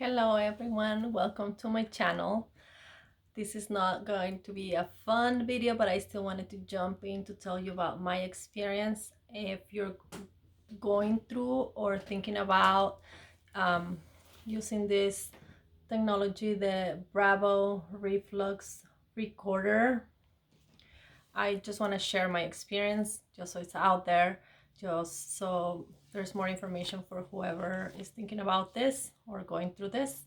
Hello everyone, welcome to my channel. This is not going to be a fun video, but I still wanted to jump in to tell you about my experience. If you're going through or thinking about using this technology, the Bravo Reflux Recorder, I just want to share my experience just so it's out there, just so there's more information for whoever is thinking about this or going through this.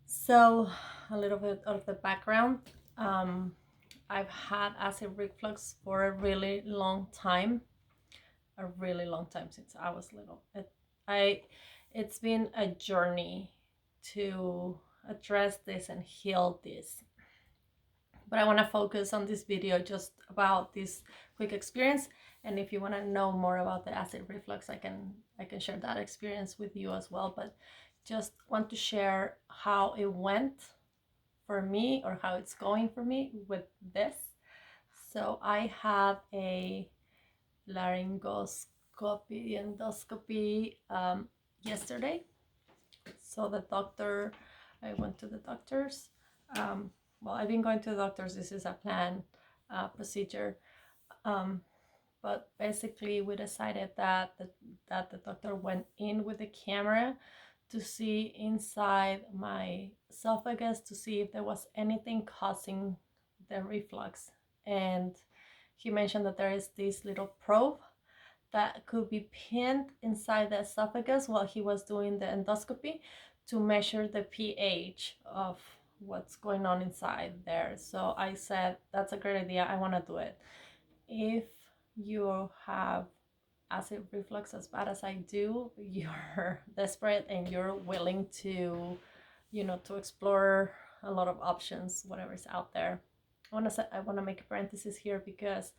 So a little bit of the background. I've had acid reflux for a really long time, since I was little. It's been a journey to address this and heal this. But I want to focus on this video just about this quick experience. And if you want to know more about the acid reflux, I can share that experience with you as well. But just want to share how it went for me, or how it's going for me with this. So I had a laryngoscopy, endoscopy yesterday. So I went to the doctors. Well, I've been going to the doctors. This is a planned procedure. But basically we decided that the doctor went in with the camera to see inside my esophagus to see if there was anything causing the reflux. And he mentioned that there is this little probe that could be pinned inside the esophagus while he was doing the endoscopy to measure the pH of what's going on inside there. So I said, that's a great idea. I want to do it. If you have acid reflux as bad as I do, you're desperate and you're willing to, to explore a lot of options, whatever's out there. I want to make a parenthesis here because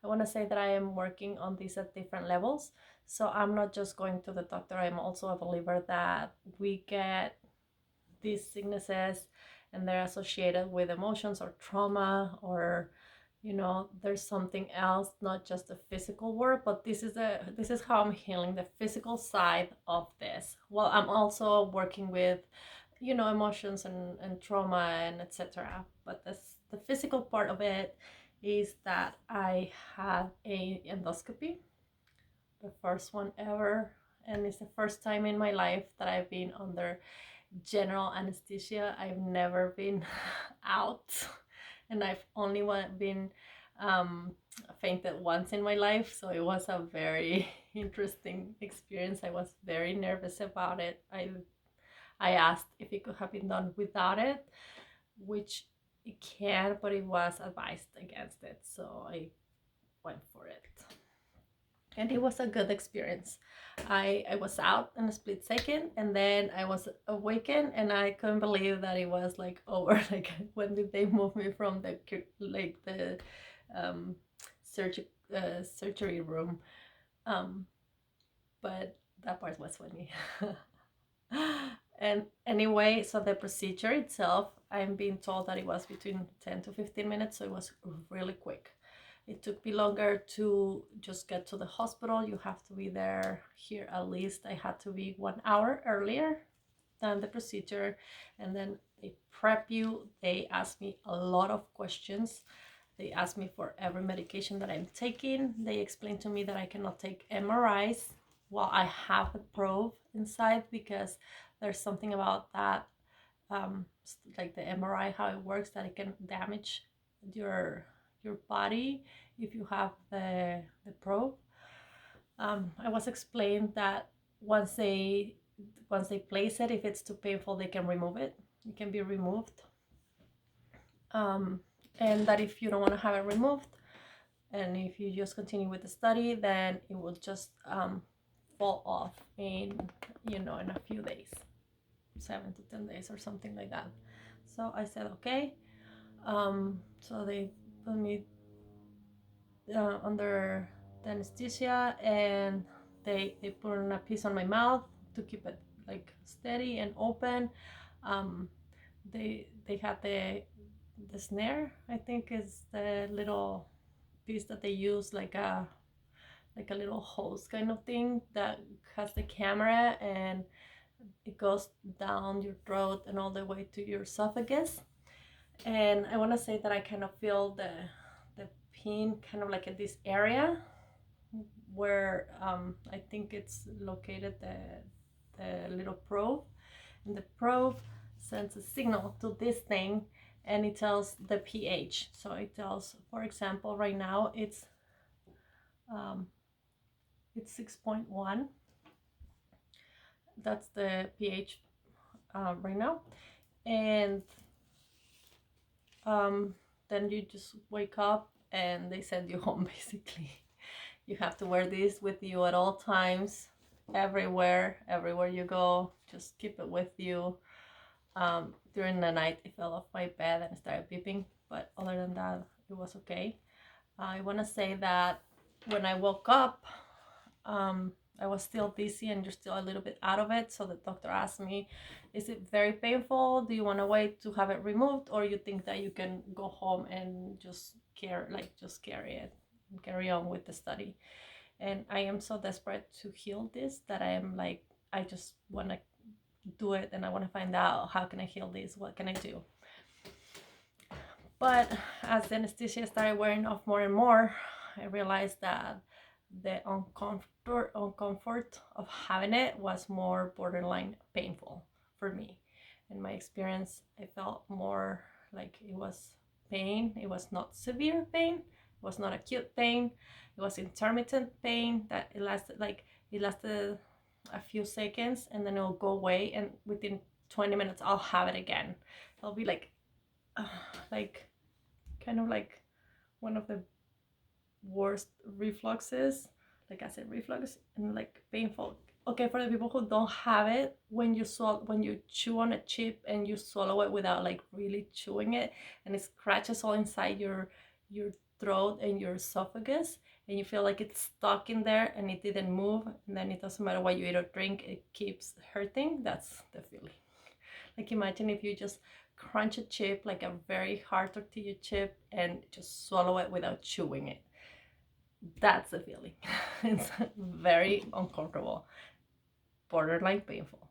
I want to say that I am working on this at different levels. So I'm not just going to the doctor. I'm also a believer that we get these sicknesses and they're associated with emotions or trauma, or there's something else, not just the physical work. But this is how I'm healing the physical side of this. Well, I'm also working with emotions and trauma and etc. But the physical part of it is that I had a endoscopy, the first one ever, and it's the first time in my life that I've been under general anesthesia. I've never been out, and I've only been fainted once in my life, so it was a very interesting experience. I was very nervous about it. I asked if it could have been done without it, which it can, but it was advised against it, so I went for it. And it was a good experience. I was out in a split second, and then I was awakened, and I couldn't believe that it was like over. Like, when did they move me from the surgery room? But that part was funny. And anyway, so the procedure itself, I'm being told that it was between 10 to 15 minutes, so it was really quick. It took me longer to just get to the hospital. You have to be there here, at least I had to be 1 hour earlier than the procedure. And then they prep you. They ask me a lot of questions. They ask me for every medication that I'm taking. They explain to me that I cannot take MRIs while I have a probe inside, because there's something about that, like the MRI, how it works, that it can damage your body if you have the probe. I was explained that once they place it, if it's too painful, they can remove it. It can be removed. And that if you don't want to have it removed, and if you just continue with the study, then it will just fall off in in a few days, 7 to 10 days or something like that. So I said okay. So they put me under the anesthesia, and they put on a piece on my mouth to keep it like steady and open. They had the snare, I think is the little piece that they use, like a little hose kind of thing that has the camera, and It goes down your throat and all the way to your esophagus. And I want to say that I kind of feel the pain kind of like in this area where I think it's located, the little probe. And the probe sends a signal to this thing, and it tells the pH. So it tells, for example, right now it's 6.1. That's the pH right now. And then you just wake up and they send you home basically. You have to wear this with you at all times, everywhere you go. Just keep it with you. During the night, it fell off my bed and started beeping, but other than that, it was okay. I want to say that when I woke up, I was still dizzy and you're still a little bit out of it. So the doctor asked me, is it very painful? Do you want to wait to have it removed, or you think that you can go home and just carry it and carry on with the study? And I am so desperate to heal this that I am like, I just want to do it, and I want to find out, how can I heal this? What can I do? But as the anesthesia started wearing off more and more, I realized that the uncomfort of having it was more borderline painful for me. In my experience, I felt more like it was pain. It was not severe pain. It was not acute pain. It was intermittent pain that it lasted a few seconds, and then it'll go away, and within 20 minutes I'll have it again. I'll be like kind of like one of the worst refluxes, like acid reflux, and like painful. Okay, for the people who don't have it, when you chew on a chip and you swallow it without like really chewing it, and it scratches all inside your throat and your esophagus, and you feel like it's stuck in there and it didn't move, and then it doesn't matter what you eat or drink, it keeps hurting. That's the feeling. Like imagine if you just crunch a chip, like a very hard tortilla chip, and just swallow it without chewing it. That's the feeling. It's very uncomfortable, borderline painful.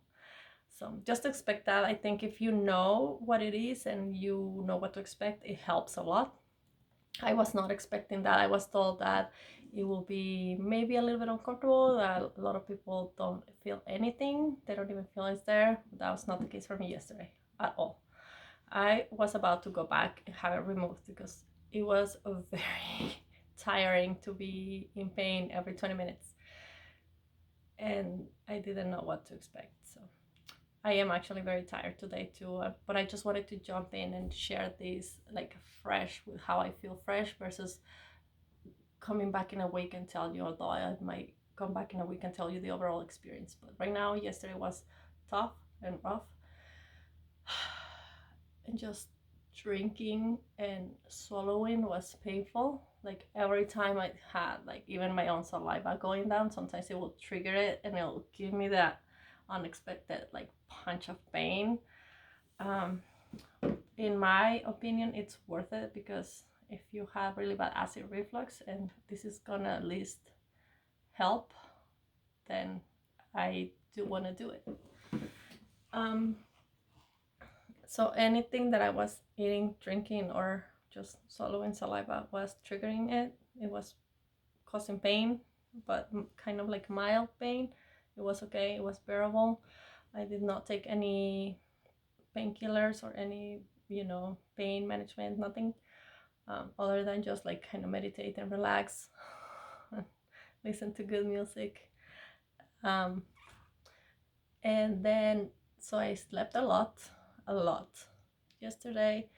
So just expect that. I think if you know what it is and you know what to expect, it helps a lot. I was not expecting that. I was told that it will be maybe a little bit uncomfortable, that a lot of people don't feel anything. They don't even feel it's there. That was not the case for me yesterday at all. I was about to go back and have it removed because it was very tiring to be in pain every 20 minutes. And I didn't know what to expect. So I am actually very tired today too, but I just wanted to jump in and share this like fresh, with how I feel fresh, versus coming back in a week and tell you, although I might come back in a week and tell you the overall experience. But right now, yesterday was tough and rough. And just drinking and swallowing was painful. Like every time I had like even my own saliva going down, sometimes it will trigger it and it'll give me that unexpected like punch of pain. In my opinion, it's worth it, because if you have really bad acid reflux and this is gonna at least help, then I do want to do it. So anything that I was eating, drinking, or just swallowing saliva was triggering it. It was causing pain, but kind of like mild pain. It was okay. It was bearable. I did not take any painkillers or any, pain management, nothing, other than just like kind of meditate and relax, listen to good music. And then, so I slept a lot yesterday,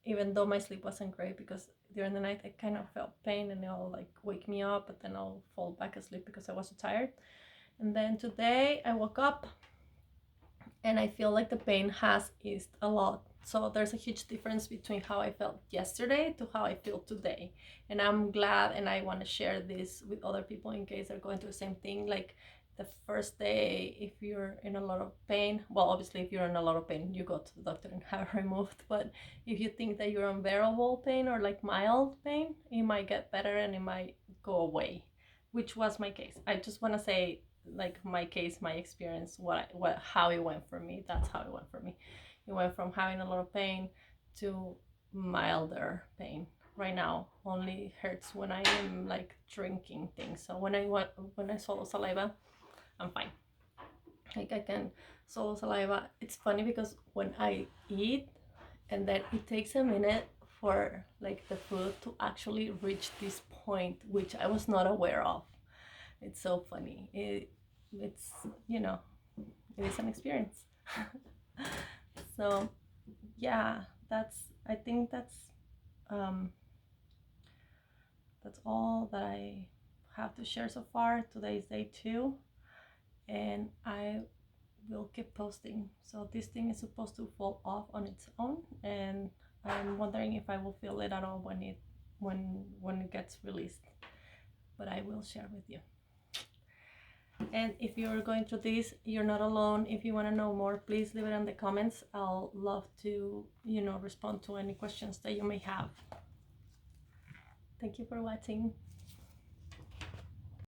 even though my sleep wasn't great, because during the night I kind of felt pain and it'll like wake me up, but then I'll fall back asleep because I was so tired. And then today I woke up and I feel like the pain has eased a lot. So there's a huge difference between how I felt yesterday to how I feel today. And I'm glad, and I want to share this with other people in case they're going through the same thing. Like the first day, if you're in a lot of pain, well, obviously if you're in a lot of pain, you go to the doctor and have it removed. But if you think that you're unbearable pain or like mild pain, it might get better and it might go away, which was my case. I just want to say like my case, my experience, how it went for me. That's how it went for me. It went from having a lot of pain to milder pain. Right now only hurts when I am like drinking things. So when I swallow saliva, I'm fine. Like I can swallow saliva. It's funny because when I eat and then it takes a minute for like the food to actually reach this point, which I was not aware of. It's so funny. It's, you know, it is an experience. So yeah, I think um, that's all that I have to share so far. Today is day 2, and I will keep posting. So this thing is supposed to fall off on its own, and I'm wondering if I will feel it at all when it gets released. But I will share with you. And if you're going through this, you're not alone. If you want to know more, please leave it in the comments. I'll love to, respond to any questions that you may have. Thank you for watching.